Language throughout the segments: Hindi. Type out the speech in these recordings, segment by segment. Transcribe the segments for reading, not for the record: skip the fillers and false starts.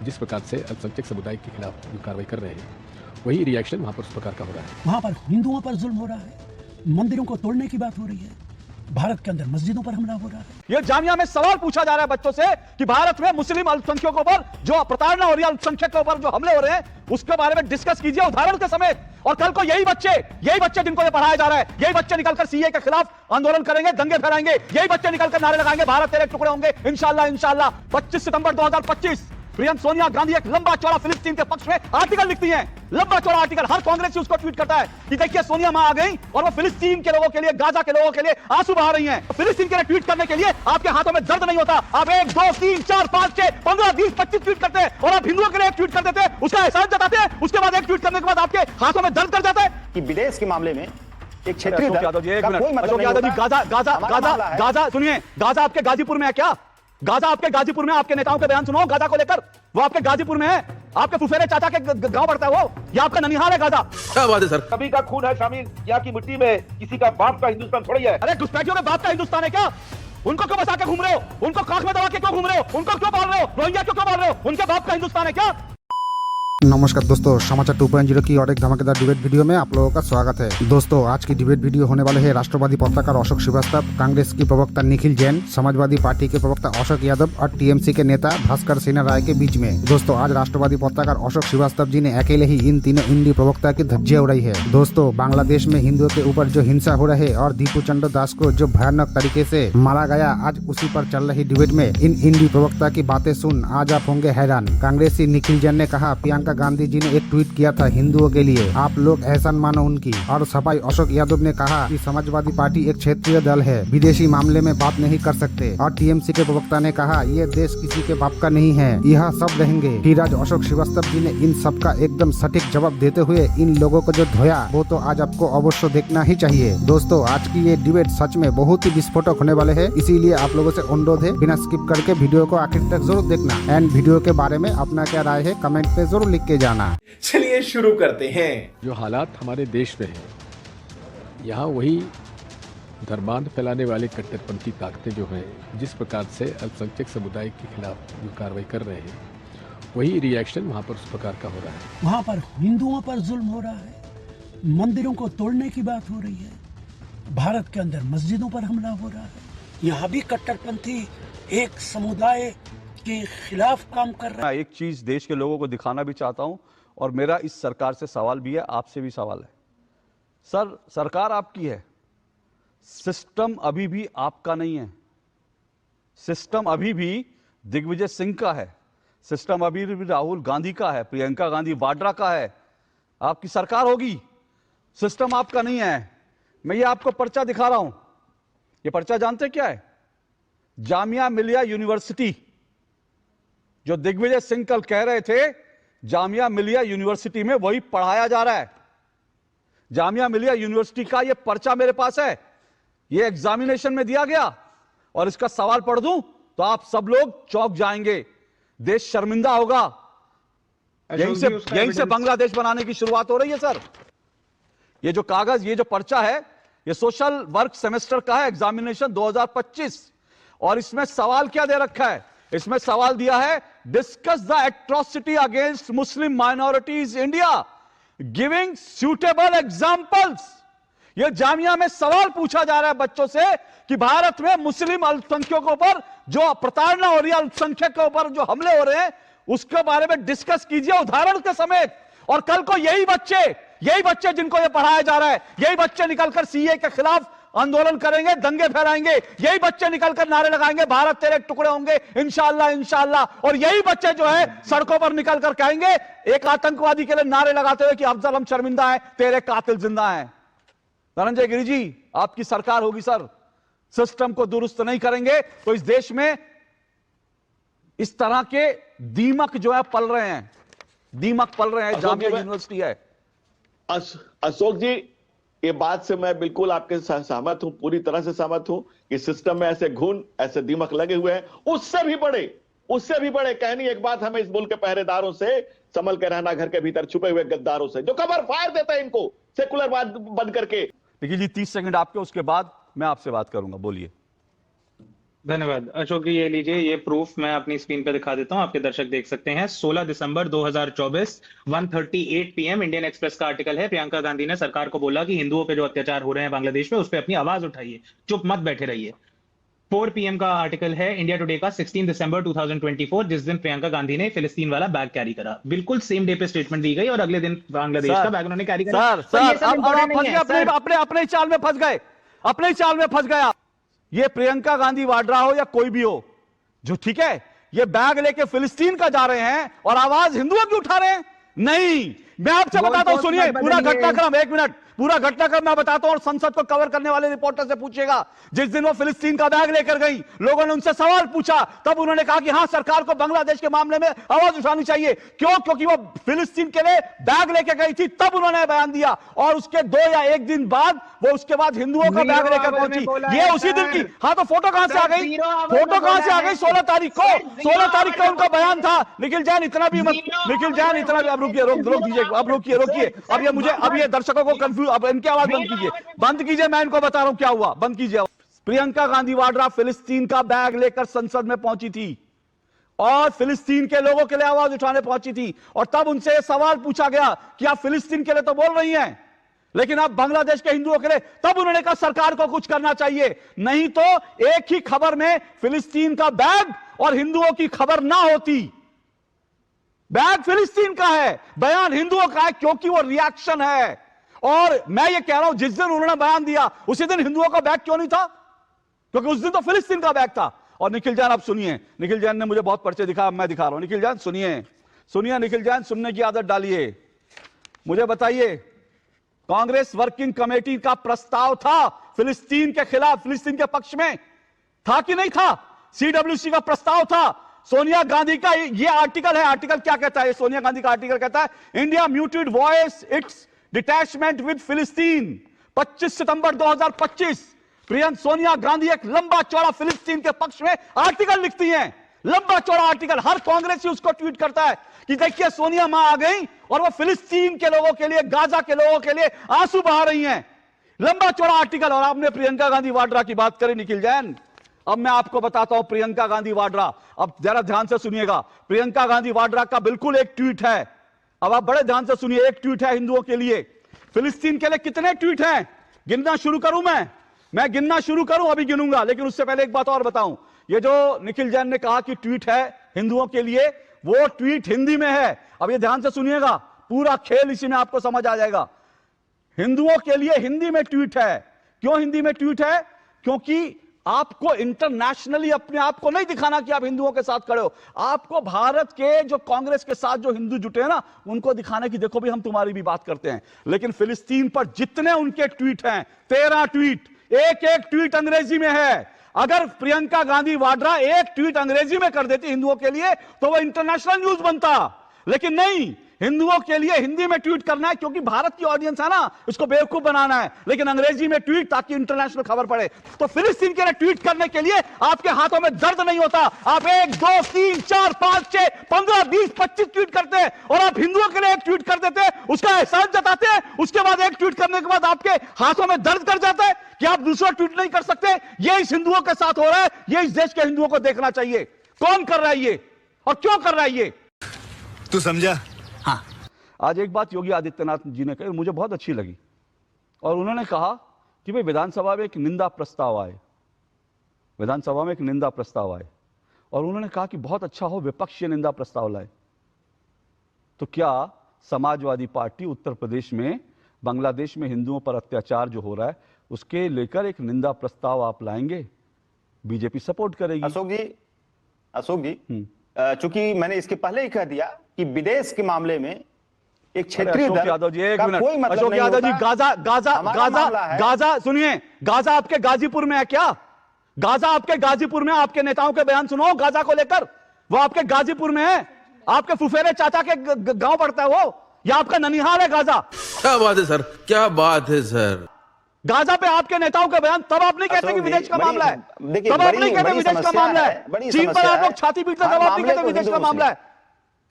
जिस प्रकार से अल्पसंख्यक समुदाय के खिलाफ जो कार्रवाई कर रहे हैं, वही रिएक्शन वहाँ पर उस प्रकार का हो रहा है। वहाँ पर हिंदुओं पर जुल्म हो रहा है, मंदिरों को तोड़ने की बात हो रही है, भारत के अंदर मस्जिदों पर हमला हो रहा है। ये जामिया में सवाल पूछा जा रहा है बच्चों से कि भारत में मुस्लिम अल्पसंख्यकों पर जो प्रताड़ना हो रही है, अल्पसंख्यकों पर जो हमले हो रहे हैं, उसके बारे में डिस्कस कीजिए उदाहरण के समेत। और कल को यही बच्चे जिनको ये पढ़ाया जा रहा है, यही बच्चे निकलकर सीए के खिलाफ आंदोलन करेंगे, दंगे फहराएंगे, यही बच्चे निकलकर नारे लगाएंगे, भारत तेरे टुकड़े होंगे, इंशाल्लाह इंशाल्लाह। 25 सितंबर 2025 प्रियम सोनिया गांधी एक लंबा चौड़ा फिलिस्तीन के पक्ष में आर्टिकल लिखती हैं, लंबा चौड़ा आर्टिकल। हर कांग्रेसी उसको ट्वीट करता है कि देखिए सोनिया मां आ गई और वो फिलिस्तीन के लोगों के लिए, गाजा के लोगों के लिए आंसू बहा रही हैं। फिलिस्तीन के लिए ट्वीट करने के लिए आपके हाथों में दर्द नहीं होता। आप 1 2 3 4 5 6 15 20 25 ट्वीट करते हैं और आप हिंदुओं के लिए एक ट्वीट कर देते हैं, उसका एहसान जताते हैं, उसके बाद एक ट्वीट करने के बाद आपके हाथों में दर्द कर जाता है कि विदेश के मामले में एक क्षेत्रीय अशोक यादव जी, एक मिनट। अशोक यादव जी, गाजा सुनिए, गाजा आपके गाजीपुर में है क्या? गाजा आपके गाजीपुर में, आपके नेताओं के बयान सुनो गाजा को लेकर, वो आपके गाजीपुर में है, आपके फुफेरे चाचा के गांव पड़ता है वो, या आपका ननिहाल है गाजा। क्या बात है सर? कभी का खून है शामिल यहाँ की मिट्टी में, किसी का बाप का हिंदुस्तान थोड़ी है। अरे घुसपैठियों के बाप का हिंदुस्तान है क्या? उनको क्यों बसा के घूम रहे हो? उनको काख में दबा के क्यों घूम रहे हो? उनको क्यों पाल रहे हो? रोहिंग्या क्यों पाल रहे हो? उनके बाप का हिंदुस्तान है क्या? नमस्कार दोस्तों, समाचार 2.0 की और एक धमाकेदार डिबेट वीडियो में आप लोगों का स्वागत है। दोस्तों, आज की डिबेट वीडियो होने वाले है राष्ट्रवादी पत्रकार अशोक श्रीवास्तव, कांग्रेस की प्रवक्ता निखिल जैन, समाजवादी पार्टी के प्रवक्ता अशोक यादव और टीएमसी के नेता भास्कर सिन्हा राय के बीच में। दोस्तों, आज राष्ट्रवादी पत्रकार अशोक श्रीवास्तव जी ने अकेले ही इन तीनों इंडी प्रवक्ता की धज्जियां उड़ाई है। दोस्तों, बांग्लादेश में हिंदुओं के ऊपर जो हिंसा हो रही है और दीपू चंद्र दास को जो भयानक तरीके से मारा गया, आज उसी पर चल रही डिबेट में इन इंडी प्रवक्ता की बातें सुन आज आप होंगे हैरान। कांग्रेसी निखिल जैन ने कहा प्रियंका गांधी जी ने ट्वीट किया था हिंदुओं के लिए, आप लोग एहसान मानो उनकी। और सफाई अशोक यादव ने कहा कि समाजवादी पार्टी एक क्षेत्रीय दल है, विदेशी मामले में बात नहीं कर सकते। और टीएमसी के प्रवक्ता ने कहा ये देश किसी के बाप का नहीं है, यहाँ सब रहेंगे। फिर आज अशोक श्रीवास्तव जी ने इन सब का एकदम सटीक जवाब देते हुए इन लोगों को जो धोया वो तो आज आपको अवश्य देखना ही चाहिए। दोस्तों, आज की ये डिबेट सच में बहुत ही विस्फोटक होने वाले है, इसीलिए आप लोगों से अनुरोध है बिना स्किप करके वीडियो को आखिर तक जरूर देखना। एंड वीडियो के बारे में अपना क्या राय है कमेंट पे जरूर लिख के जाना। चलिए शुरू करते हैं। जो हालात हमारे देश में हैं, यहाँ वही धर्मांध फैलाने वाले कट्टरपंथी ताकतें जो हैं, जिस प्रकार से अल्पसंख्यक समुदाय के खिलाफ जो कार्रवाई कर रहे हैं, वही रिएक्शन वहाँ पर उस प्रकार का हो रहा है। वहाँ पर हिंदुओं पर जुल्म हो रहा है, मंदिरों को तोड़ने की बात हो रही है, भारत के अंदर मस्जिदों पर हमला हो रहा है। यहाँ भी कट्टरपंथी एक समुदाय के खिलाफ काम कर रहा है। मैं एक चीज देश के लोगों को दिखाना भी चाहता हूं और मेरा इस सरकार से सवाल भी है, आपसे भी सवाल है। सर, सरकार आपकी है, सिस्टम अभी भी आपका नहीं है। सिस्टम अभी भी दिग्विजय सिंह का है, सिस्टम अभी भी राहुल गांधी का है, प्रियंका गांधी वाड्रा का है। आपकी सरकार होगी, सिस्टम आपका नहीं है। मैं ये आपको पर्चा दिखा रहा हूं, ये पर्चा जानते क्या है? जामिया मिलिया यूनिवर्सिटी, जो दिग्विजय सिंह कल कह रहे थे जामिया मिलिया यूनिवर्सिटी में वही पढ़ाया जा रहा है। जामिया मिलिया यूनिवर्सिटी का ये पर्चा मेरे पास है, ये एग्जामिनेशन में दिया गया और इसका सवाल पढ़ दूं तो आप सब लोग चौंक जाएंगे, देश शर्मिंदा होगा। यहीं से बांग्लादेश बनाने की शुरुआत हो रही है। सर, ये जो कागज, ये जो पर्चा है, ये सोशल वर्क सेमेस्टर का है, एग्जामिनेशन 2025। और इसमें सवाल क्या दे रखा है? इसमें सवाल दिया है discuss the atrocity against Muslim minorities India giving suitable examples. यह जामिया में सवाल पूछा जा रहा है बच्चों से कि भारत में मुस्लिम अल्पसंख्यकों पर जो प्रताड़ना हो रही है, अल्पसंख्यकों पर जो हमले हो रहे हैं, उसके बारे में डिस्कस कीजिए उदाहरण के समेत। और कल को यही बच्चे जिनको ये पढ़ाया जा रहा है, यही बच्चे निकलकर सीए के खिलाफ आंदोलन करेंगे, दंगे फहराएंगे, यही बच्चे निकलकर नारे लगाएंगे, भारत तेरे टुकड़े होंगे, इंशाल्लाह इंशाल्लाह। और यही बच्चे जो है सड़कों पर निकलकर कहेंगे एक आतंकवादी के लिए नारे लगाते हुए कि अफजल हम शर्मिंदा है, तेरे कातिल जिंदा हैं। धनंजय गिरि जी, आपकी सरकार होगी सर, सिस्टम को दुरुस्त नहीं करेंगे तो इस देश में इस तरह के दीमक जो है पल रहे हैं, दीमक पल रहे हैं। जामिया यूनिवर्सिटी है। अशोक जी, ये बात से मैं बिल्कुल आपके साथ सहमत हूं, पूरी तरह से सहमत हूं कि सिस्टम में ऐसे घुन, ऐसे दीमक लगे हुए हैं। उससे भी बड़े कहनी एक बात हमें इस मुल्क के पहरेदारों से संभल के रहना, घर के भीतर छुपे हुए गद्दारों से जो खबर फायर देता है इनको सेकुलर बात बंद करके। देखिए जी, 30 सेकंड आपके, उसके बाद मैं आपसे बात करूंगा, बोलिए। धन्यवाद अशोक जी। ये लीजिए, ये प्रूफ मैं अपनी स्क्रीन पे दिखा देता हूं, आपके दर्शक देख सकते हैं। 16 दिसंबर 2024 1:38 PM इंडियन एक्सप्रेस का आर्टिकल है। प्रियंका गांधी ने सरकार को बोला कि हिंदुओं पे जो अत्याचार हो रहे हैं बांग्लादेश में, उस पर अपनी आवाज उठाइए, चुप मत बैठे रहिए। 4 PM का आर्टिकल है इंडिया टुडे का 16 दिसंबर 2024, जिस दिन प्रियंका गांधी ने फिलिस्तीन वाला बैग कैरी करा। बिल्कुल सेम डे पे स्टेटमेंट दी गई और अगले दिन बांग्लादेश का बैग उन्होंने कैरी करा। अपने चाल में फंस गए, अपने चाल में फंस गया। ये प्रियंका गांधी वाड्रा हो या कोई भी हो, जो ठीक है ये बैग लेके फिलिस्तीन का जा रहे हैं और आवाज हिंदुओं की उठा रहे हैं। नहीं, मैं आपसे बताता हूं, सुनिए पूरा घटनाक्रम, 1 मिनट, पूरा घटनाक्रम मैं बताता हूं और संसद को कवर करने वाले रिपोर्टर से पूछिएगा। जिस दिन वो फिलिस्तीन का बैग लेकर गई, लोगों ने उनसे सवाल पूछा, तब उन्होंने कहा कि हां सरकार को बांग्लादेश के मामले में आवाज उठानी चाहिए। क्यों? क्योंकि वो फिलिस्तीन के लिए बैग लेकर गई थी, तब उन्होंने बयान दिया। और उसके 2 या 1 दिन बाद वो उसके बाद हिंदुओं का बैग लेकर पहुंची। ये उसी दिन की, हाँ तो फोटो कहां से आ गई? फोटो कहां से आ गई? 16 तारीख को, 16 तारीख का उनका बयान था। निखिल जैन इतना भी मत, निखिल जैन इतना भी, अब रुकिए, रोक दीजिए, अब रोकिए। अब ये मुझे, अब ये दर्शकों को कंफ्यूज, अब इनकी आवाज बंद कीजिए, मैं इनको बता रहा हूं क्या हुआ, बंद कीजिए। प्रियंका गांधी वाड्रा फिलिस्तीन का बैग लेकर संसद में पहुंची थी और फिलिस्तीन के लोगों के लिए आवाज उठाने पहुंची थी। और तब उनसे सवाल पूछा गया कि आप फिलिस्तीन के लिए तो बोल रही हैं, लेकिन आप बांग्लादेश के हिंदुओं के लिए, तब उन्होंने कहा सरकार को कुछ करना चाहिए, नहीं तो एक ही खबर में फिलिस्तीन का बैग और हिंदुओं की खबर ना होती। बैग फिलिस्तीन का है, बयान हिंदुओं का है, क्योंकि वो रिएक्शन है। और मैं ये कह रहा हूं, जिस दिन उन्होंने बयान दिया उसी दिन हिंदुओं का बैग क्यों नहीं था? क्योंकि उस दिन तो फिलिस्तीन का बैग था। और निखिल जैन, आप सुनिए, निखिल जैन ने मुझे बहुत पर्चे दिखा, मैं दिखा रहा हूं। निखिल जैन सुनिए, निखिल जैन सुनने की आदत डालिए। मुझे बताइए, कांग्रेस वर्किंग कमेटी का प्रस्ताव था फिलिस्तीन के खिलाफ, फिलिस्तीन के पक्ष में था कि नहीं था? CWC का प्रस्ताव था। सोनिया गांधी का ये आर्टिकल है, आर्टिकल क्या कहता है? सोनिया गांधी का आर्टिकल कहता है, India muted voice it's detachment with फिलिस्तीन। 25 सितंबर 2025 प्रियंका सोनिया गांधी एक लंबा चौड़ा फिलिस्तीन के पक्ष में आर्टिकल लिखती हैं। लंबा चौड़ा आर्टिकल, हर कांग्रेसी उसको ट्वीट करता है कि देखिए सोनिया मां आ गई और वो फिलिस्तीन के लोगों के लिए, गाजा के लोगों के लिए आंसू बहा रही हैं। लंबा चौड़ा आर्टिकल। और आपने प्रियंका गांधी वाड्रा की बात करी निखिल जैन, अब मैं आपको बताता हूं प्रियंका गांधी वाड्रा, अब जरा ध्यान से सुनिएगा। प्रियंका गांधी वाड्रा का बिल्कुल एक ट्वीट है, अब आप बड़े ध्यान से सुनिए। एक ट्वीट है हिंदुओं के लिए, फिलिस्तीन के लिए कितने ट्वीट हैं गिनना शुरू करूं? मैं गिनना शुरू करूं, अभी गिनूंगा, लेकिन उससे पहले एक बात और बताऊं। ये जो निखिल जैन ने कहा कि ट्वीट है हिंदुओं के लिए, वो ट्वीट हिंदी में है। अब ये ध्यान से सुनिएगा, पूरा खेल इसी में आपको समझ आ जाएगा। हिंदुओं के लिए हिंदी में ट्वीट है। क्यों हिंदी में ट्वीट है? क्योंकि आपको इंटरनेशनली अपने आप को नहीं दिखाना कि आप हिंदुओं के साथ खड़े हो, आपको भारत के जो कांग्रेस के साथ जो हिंदू जुटे हैं ना, उनको दिखाना कि देखो भी हम तुम्हारी भी बात करते हैं। लेकिन फिलिस्तीन पर जितने उनके ट्वीट हैं, 13 ट्वीट, एक ट्वीट अंग्रेजी में है। अगर प्रियंका गांधी वाड्रा एक ट्वीट अंग्रेजी में कर देती हिंदुओं के लिए तो वह इंटरनेशनल न्यूज बनता, लेकिन नहीं, हिंदुओं के लिए हिंदी में ट्वीट करना है क्योंकि भारत की ऑडियंस है ना, इसको बेवकूफ बनाना है, लेकिन अंग्रेजी में ट्वीट ताकि इंटरनेशनल खबर पड़े। तो फिलिस्तीन के लिए ट्वीट करने के लिए आपके हाथों में दर्द नहीं होता। आप 1, 2, 3, 4, 5, 6, 15, 20, 25 ट्वीट करते हैं और आप हिंदुओं के लिए एक ट्वीट कर देते हैं, उसका एहसास जताते हैं, उसके बाद एक ट्वीट करने के बाद आपके हाथों में दर्द कर जाता है कि आप दूसरा ट्वीट नहीं कर सकते। ये इस हिंदुओं के साथ हो रहा है, ये इस देश के हिंदुओं को देखना चाहिए। कौन कर रहा है ये और क्यों कर रहा है ये? तू समझा? हाँ। आज एक बात योगी आदित्यनाथ जी ने कही, मुझे बहुत अच्छी लगी, और उन्होंने कहा कि भाई विधानसभा में एक निंदा प्रस्ताव आए, विधानसभा में एक निंदा प्रस्ताव आए, और उन्होंने कहा कि बहुत अच्छा हो विपक्ष ये निंदा प्रस्ताव लाए। तो क्या समाजवादी पार्टी उत्तर प्रदेश में बांग्लादेश में हिंदुओं पर अत्याचार जो हो रहा है उसके लेकर एक निंदा प्रस्ताव आप लाएंगे? बीजेपी सपोर्ट करेगी। अशोक जी, चूंकि मैंने इसके पहले ही कह दिया कि विदेश के मामले में एक क्षेत्रीय अशोक यादव जी, एक मिनट, कोई मतलब अशोक यादव जी, गाजा सुनिए, गाजा आपके गाजीपुर में है क्या? गाजा आपके गाजीपुर में, आपके नेताओं के बयान सुनो गाजा को लेकर, वो आपके गाजीपुर में है, आपके फुफेरे चाचा के गांव पड़ता है वो, या आपका ननिहाल है गाजा? क्या बात है सर, क्या बात है सर। गाजा पे आपके नेताओं का बयान, तब आप नहीं कहते कि विदेश का मामला है, तब आप नहीं कहते विदेश का मामला है। चीन पर आप लोग छाती पीटते, तब आप नहीं कहते विदेश का मामला है।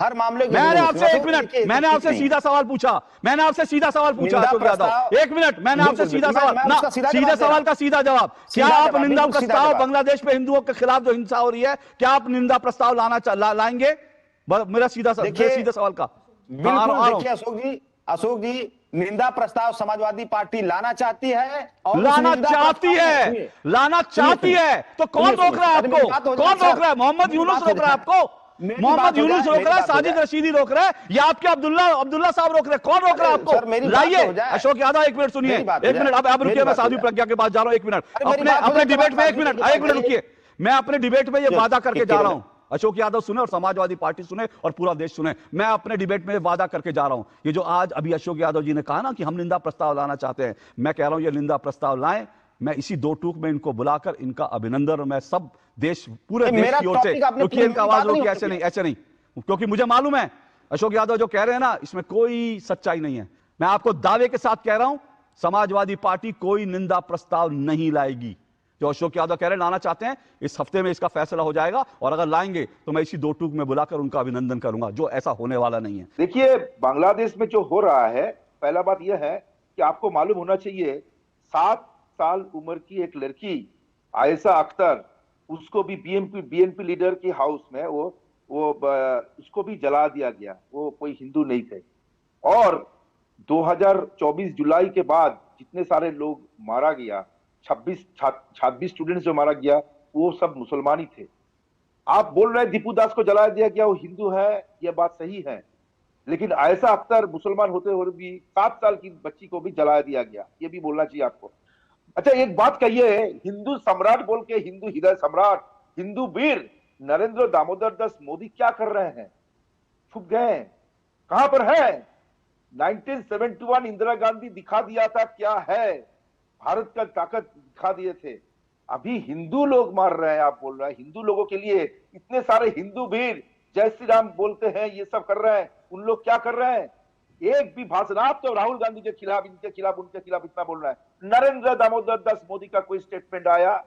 हर मामले को मैंने हिंदू आपसे मुस्लिम, एक मिनट, देखिए, मैंने ठीक आपसे नहीं। सीधा सवाल पूछा, मैंने आपसे सीधा सवाल पूछा निंदा अशोक यादव, प्रस्ताव- एक मिनट, मैंने आपसे बिल्कुल, सीधा बिल्कुल, सवाल मैं ना, उसका सीधा सीधे जवाब दे सवाल रहा का सीधा जवाब, क्या सीधा आप जवाब, निंदा बिल्कुल सीधा प्रस्ताव जवाब। बांग्लादेश में हिंदुओं के खिलाफ जो हिंसा हो रही है, क्या आप निंदा प्रस्ताव लाएंगे? मेरा सीधा सवाल का बिल्कुल। देखिए अशोक जी निंदा प्रस्ताव समाजवादी पार्टी लाना चाहती है और उस लाना निंदा चाहती प्रस्ताव में- है, सुनिए, लाना चाहती है, तो कौन सुनिए, रोक रहा है अरे मेरी बात आपको? हो जाए, कौन रोक सर। रहा है? मोहम्मद मेरी यूनुस बात हो रोक रहा है जाए। आपको? मेरी मोहम्मद बात हो यूनुस जाए, रोक रहा है, मेरी बात हो साजिद जाए। रशीदी रोक रहा है, या आपके अब्दुल्ला साहब रोक रहे हैं? कौन रोक रहा है अरे, सर, मेरी आपको? बात तो लाइए हो जाए। अशोक यादव, एक मिनट सुनिए, मेरी बात हो एक मिनट, जाए। अब रुकिए, मेरी मैं बात हो साधु जाए। प्रज्ञा के पास जा रहा हूं, एक मिनट, अरे, मेरी अपने बात हो अपने जाए, डिबेट में, एक साधु मिनट, जी के एक मिनट पास रुकिए, मैं अपने डिबेट में ये जो- वादा करके जा केवल- रहा हूं, अशोक यादव सुने और समाजवादी पार्टी सुने और पूरा देश सुने, मैं अपने डिबेट में वादा करके जा रहा हूं, ये जो आज अभी अशोक यादव जी ने कहा ना कि हम निंदा प्रस्ताव लाना चाहते हैं, मैं कह रहा हूं ये निंदा प्रस्ताव लाएं, मैं इसी दो टूक में इनको बुलाकर इनका अभिनंदन, और मैं सब देश, पूरे देश मेरा की ओर से, टॉपिक आपने रुकिए, इनका आवाज बात नहीं रोकिए, होती ऐसे नहीं, क्योंकि मुझे मालूम है अशोक यादव जो कह रहे हैं ना, इसमें कोई सच्चाई नहीं है। मैं आपको दावे के साथ कह रहा हूं, समाजवादी पार्टी कोई निंदा प्रस्ताव नहीं लाएगी। जो अशोक यादव कह रहे हैं लाना चाहते हैं, इस हफ्ते में इसका फैसला हो जाएगा, और अगर लाएंगे तो मैं इसी दो टूक में बुलाकर उनका अभिनंदन करूंगा, जो ऐसा होने वाला नहीं है। देखिए, बांग्लादेश में जो हो रहा है, पहला बात यह है कि आपको मालूम होना चाहिए 7 साल उम्र की एक लड़की आयशा अख्तर, उसको भी बीएनपी लीडर के हाउस में उसको भी जला दिया गया। वो कोई हिंदू नहीं थे। और 2024 जुलाई के बाद जितने सारे लोग मारा गया, 26 स्टूडेंट्स जो मारा गया, वो सब मुसलमान ही थे। आप बोल रहे हैं दीपू दास को जला दिया गया, वो हिंदू है, यह बात सही है, लेकिन आयशा अख्तर मुसलमान होते हुए भी 7 साल की बच्ची को भी जला दिया गया, ये भी बोलना चाहिए आपको। अच्छा, एक बात कहिए, हिंदू सम्राट बोल के हिंदू हृदय सम्राट, हिंदू वीर नरेंद्र दामोदर दास मोदी क्या कर रहे हैं? छुप गए, कहां पर है? 1971 इंदिरा गांधी दिखा दिया था क्या है, भारत का ताकत दिखा दिए थे। अभी हिंदू लोग मार रहे हैं, आप बोल रहे हैं हिंदू लोगों के लिए इतने सारे हिंदू वीर जय श्री राम बोलते हैं, ये सब कर रहे हैं, उन लोग क्या कर रहे हैं? एक भी भाषण, आप तो राहुल गांधी के खिलाफ, इनके खिलाफ, उनके खिलाफ इतना बोल रहे हैं। नरेंद्र दामोदर दास मोदी का कोई स्टेटमेंट आया?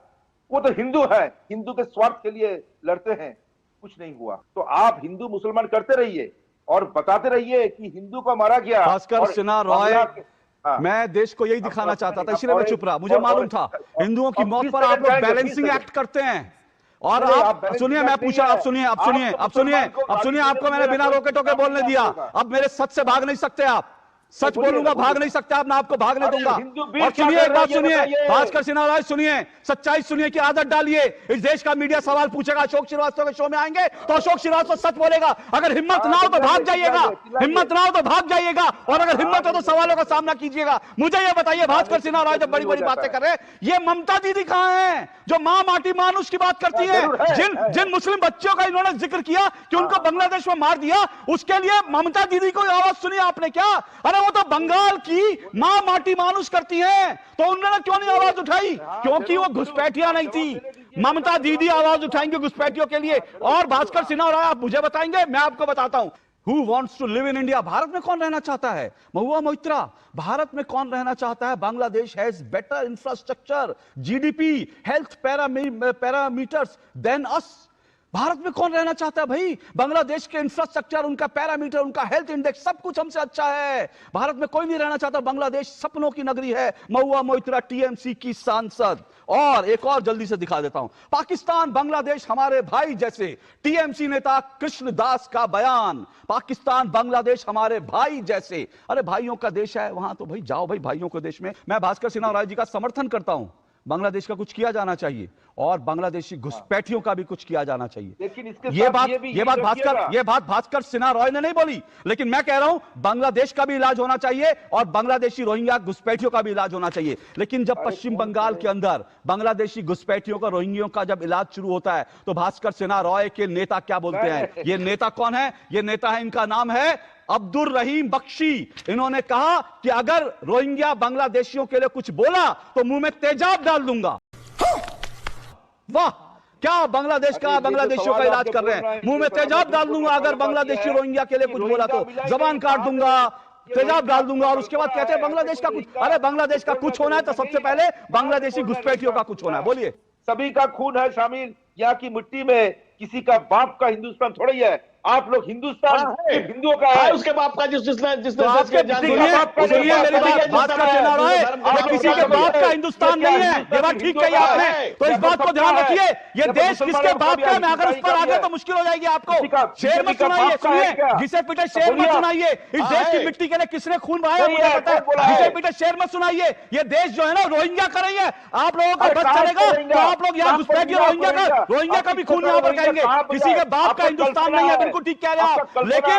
वो तो हिंदू है, हिंदू के स्वार्थ के लिए लड़ते हैं, कुछ नहीं हुआ। तो आप हिंदू मुसलमान करते रहिए और बताते रहिए कि हिंदू को मारा गया। भास्कर सिन्हा रॉय, हाँ। मैं देश को यही दिखाना चाहता था, इसलिए मैं चुप रहा, मुझे मालूम था हिंदुओं की मौत पर आप लोग बैलेंसिंग एक्ट करते हैं। और आप सुनिए, मैं पूछा, आप सुनिए, आपको मैंने बिना रोके टोके बोलने दिया, अब मेरे सच से भाग नहीं सकते आप, सच बोलूंगा, भाग नहीं सकते आप, ना आपको भागने दूंगा। और सुनिए, एक बात सुनिए, भास्कर सिन्हा राय सुनिए, सच्चाई सुनिए की आदत डालिए। इस देश का मीडिया सवाल पूछेगा, अशोक श्रीवास्तव के शो में आएंगे तो अशोक श्रीवास्तव सच बोलेगा। अगर हिम्मत ना हो तो भाग जाइएगा, हिम्मत ना हो तो भाग जाइएगा, और अगर हिम्मत हो तो सवालों का सामना कीजिएगा। मुझे ये बताइए, भास्कर सिन्हा राय जब बड़ी बड़ी बातें कर रहे हैं, ये ममता दीदी कहां है जो मां माटी मानुष की बात करती है? जिन मुस्लिम बच्चों का इन्होंने जिक्र किया कि उनको बांग्लादेश में मार दिया, उसके लिए ममता दीदी को आवाज सुनी आपने क्या? अरे वो तो बंगाल की मां माटी मानुष करती हैं, तो उन्होंने क्यों नहीं आवाज उठाई? क्योंकि वो घुसपैठिया नहीं थी। ममता दीदी आवाज उठाएंगे घुसपैठियों के लिए। और भास्कर सिन्हा राय, आप मुझे बताएंगे, मैं आपको बताता हूं। Who wants to live in India? Bharat में कौन रहना चाहता है? महुआ मोइत्रा, भारत में कौन रहना चाहता है? Bangladesh has better infrastructure, GDP, health parameters than us. Bharat में कौन रहना चाहता है भाई? बांग्लादेश के इंफ्रास्ट्रक्चर, उनका पैरामीटर, उनका हेल्थ इंडेक्स, सब कुछ हमसे अच्छा है। भारत में कोई नहीं रहना चाहता। बांग्लादेश सपनों की नगरी है। महुआ मोइत्रा टीएमसी की सांसद। और एक और जल्दी से दिखा देता हूं, पाकिस्तान बांग्लादेश हमारे भाई जैसे, टीएमसी नेता कृष्णदास का बयान, पाकिस्तान बांग्लादेश हमारे भाई जैसे। अरे भाइयों का देश है, वहां तो भाई जाओ भाई, भाइयों के देश में। मैं भास्कर सिन्हा राय जी का समर्थन करता हूं, बांग्लादेश का कुछ किया जाना चाहिए, और बांग्लादेशी घुसपैठियों का भी कुछ किया जाना चाहिए। लेकिन इसके ये बात भास्कर सिन्हा रॉय ने नहीं बोली, लेकिन मैं कह रहा हूं बांग्लादेश का भी इलाज होना चाहिए और बांग्लादेशी रोहिंग्या घुसपैठियों का भी इलाज होना चाहिए। लेकिन जब पश्चिम बंगाल के अंदर बांग्लादेशी घुसपैठियों का, रोहिंग्यों का जब इलाज शुरू होता है, तो भास्कर सिन्हा रॉय के नेता क्या बोलते हैं? ये नेता कौन है? ये नेता है, इनका नाम है अब्दुल रहीम बख्शी। इन्होंने कहा कि अगर रोहिंग्या बांग्लादेशियों के लिए कुछ बोला तो मुंह में तेजाब डाल दूंगा। वाह, क्या बांग्लादेश का, बांग्लादेशियों का इलाज कर रहे हैं। मुंह में तेजाब डाल दूंगा अगर बांग्लादेशी रोहिंग्या के लिए कुछ बोला तो, जबान काट दूंगा, तेजाब डाल दूंगा। और उसके बाद कहते हैं बांग्लादेश का कुछ। अरे बांग्लादेश का कुछ होना है तो सबसे पहले बांग्लादेशी घुसपैठियों का कुछ होना है। बोलिए। सभी का खून है शामिल यहाँ की मिट्टी में, किसी का बाप का हिंदुस्तान थोड़ी है। आप लोग हिंदुस्तान सिर्फ हिंदुओं का है। उसके बाप का जिसने तो आपके सुनिए मेरी बात का चुनाव है, ये किसी के बाप का हिंदुस्तान नहीं है, ये बात ठीक कही आपने। तो इस बात को ध्यान रखिए, ये देश किसके बाप का है, मैं अगर उस पर आ गया तो मुश्किल हो जाएगी आपको। शेर मत सुनाइए, सुनिए, जिसे पीटे शेर मत सुनाइए। इस देश की मिट्टी के लिए किसने खून बहाया मुझे पता है, जिसे पीटे शेर मत सुनाइए। ये देश जो है ना रोहिंग्या का नहीं है, आप लोगों का बस चलेगा तो आप लोग यहाँ घुसपैठिए रोहिंग्या का भी खून यहाँ पर कहेंगे। किसी के बाप का हिंदुस्तान नहीं है, बिल्कुल ठीक कह रहे हैं आप। लेकिन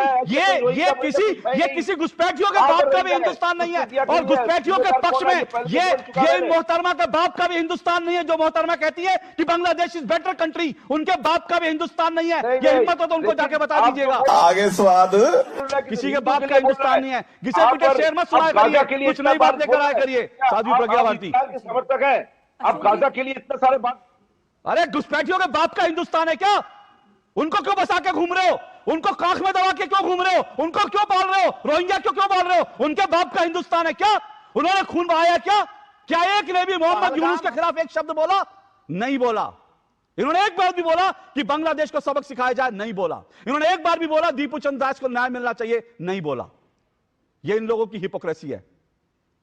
ये किसी घुसपैठियों के बाप का भी हिंदुस्तान नहीं है, और घुसपैठियों के पक्ष में ये मोहतरमा के बाप का भी हिंदुस्तान नहीं है जो मोहतरमा कहती है कि बांग्लादेश इज बेटर कंट्री, उनके बाप का भी हिंदुस्तान नहीं है। ये हिम्मत हो तो उनको जाके बता दीजिएगा। आगे स्वाद किसी के बाप का हिंदुस्तान नहीं है, किसी पीटे शेर मत सुनाया करिए, कुछ नई बात लेकर आया करिए। साध्वी प्रज्ञा भारती समर्थक है, आप गाजा के लिए इतने सारे बात, अरे घुसपैठियों के बाप का हिंदुस्तान है क्या? उनको क्यों बसा के घूम रहे हो? उनको काख में दबा के क्यों घूम रहे हो? उनको क्यों पाल रहे हो? रोहिंग्या क्यों पाल रहे हो? उनके बाप का हिंदुस्तान है क्या? उन्होंने खून बहाया क्या एक ने भी मोहम्मद यूनुस के खिलाफ एक शब्द बोला? नहीं बोला। इन्होंने एक बार भी बोला कि बांग्लादेश को सबक सिखाया जाए? नहीं बोला। इन्होंने एक बार भी बोला दीपू चंद्र दास को न्याय मिलना चाहिए? नहीं बोला। ये इन लोगों की हिपोक्रेसी है।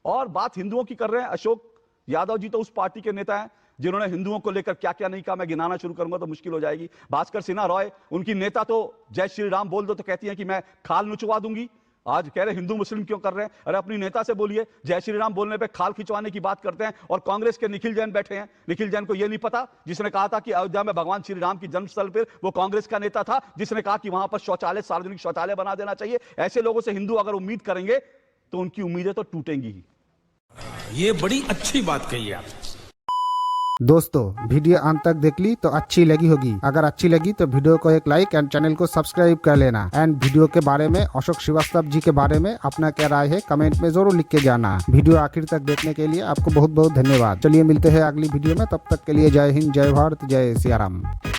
और बात हिंदुओं की कर रहे हैं। अशोक यादव जी तो उस पार्टी के नेता हैं जिन्होंने हिंदुओं को लेकर क्या क्या नहीं कहा, मैं गिनाना शुरू करूंगा तो मुश्किल हो जाएगी। भास्कर सिन्हा रॉय उनकी नेता, तो जय श्री राम बोल दो तो कहती हैं कि मैं खाल नुचवा दूंगी। आज कह रहे हिंदू मुस्लिम क्यों कर रहे हैं? अरे अपनी नेता से बोलिए। जय श्री राम बोलने पे खाल खिंचवाने की बात करते हैं। और कांग्रेस के निखिल जैन बैठे हैं। निखिल जैन को यह नहीं पता, जिसने कहा था कि अयोध्या में भगवान श्री राम की जन्मस्थल पर, वो कांग्रेस का नेता था जिसने कहा कि वहां पर शौचालय, सार्वजनिक शौचालय बना देना चाहिए। ऐसे लोगों से हिंदू अगर उम्मीद करेंगे तो उनकी उम्मीदें तो टूटेंगी ही। ये बड़ी अच्छी बात कही आप। दोस्तों वीडियो अंत तक देख ली तो अच्छी लगी होगी। अगर अच्छी लगी तो वीडियो को एक लाइक एंड चैनल को सब्सक्राइब कर लेना। एंड वीडियो के बारे में, अशोक श्रीवास्तव जी के बारे में अपना क्या राय है कमेंट में जरूर लिख के जाना। वीडियो आखिर तक देखने के लिए आपको बहुत बहुत धन्यवाद। चलिए मिलते हैं अगली वीडियो में, तब तक के लिए जय हिंद, जय भारत, जय सिया राम।